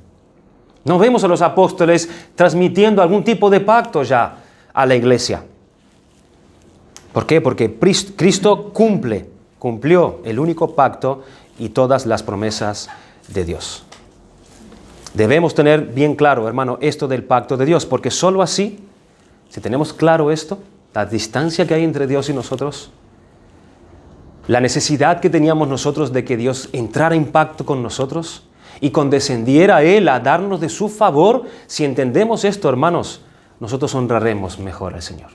No vemos a los apóstoles transmitiendo algún tipo de pacto ya a la iglesia. ¿Por qué? Porque Cristo cumplió el único pacto y todas las promesas de Dios. Debemos tener bien claro, hermano, esto del pacto de Dios, porque solo así, si tenemos claro esto, la distancia que hay entre Dios y nosotros, la necesidad que teníamos nosotros de que Dios entrara en pacto con nosotros y condescendiera a Él a darnos de su favor, si entendemos esto, hermanos, nosotros honraremos mejor al Señor.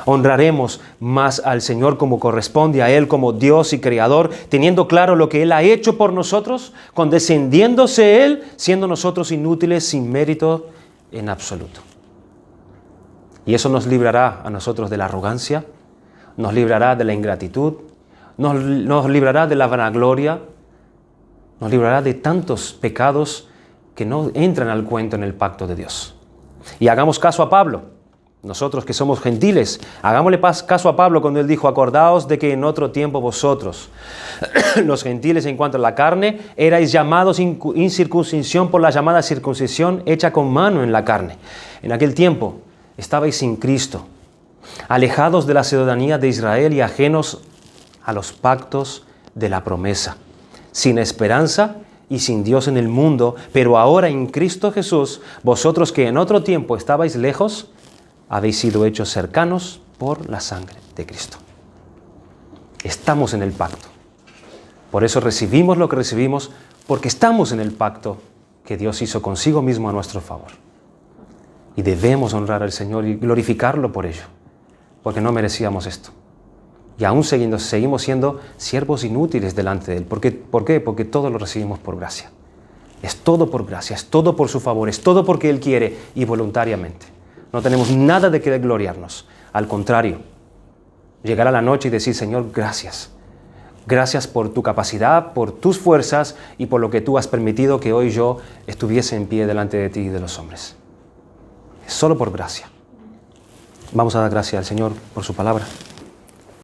Honraremos más al Señor como corresponde a Él, como Dios y Creador, teniendo claro lo que Él ha hecho por nosotros, condescendiéndose Él, siendo nosotros inútiles, sin mérito en absoluto. Y eso nos librará a nosotros de la arrogancia, nos librará de la ingratitud, nos librará de la vanagloria, nos librará de tantos pecados que no entran al cuento en el pacto de Dios. Y hagamos caso a Pablo, nosotros que somos gentiles, hagámosle caso a Pablo cuando él dijo: acordaos de que en otro tiempo vosotros, los gentiles en cuanto a la carne, erais llamados incircuncisión por la llamada circuncisión hecha con mano en la carne. En aquel tiempo estabais sin Cristo, alejados de la ciudadanía de Israel y ajenos a los pactos de la promesa, sin esperanza y sin Dios en el mundo, pero ahora en Cristo Jesús, vosotros que en otro tiempo estabais lejos, habéis sido hechos cercanos por la sangre de Cristo. Estamos en el pacto. Por eso recibimos lo que recibimos, porque estamos en el pacto que Dios hizo consigo mismo a nuestro favor. Y debemos honrar al Señor y glorificarlo por ello, porque no merecíamos esto. Y aún seguimos siendo siervos inútiles delante de Él. ¿Por qué? Porque todo lo recibimos por gracia. Es todo por gracia, es todo por su favor, es todo porque Él quiere y voluntariamente. No tenemos nada de qué gloriarnos. Al contrario, llegar a la noche y decir: Señor, gracias. Gracias por tu capacidad, por tus fuerzas y por lo que tú has permitido que hoy yo estuviese en pie delante de ti y de los hombres. Es solo por gracia. Vamos a dar gracias al Señor por su palabra.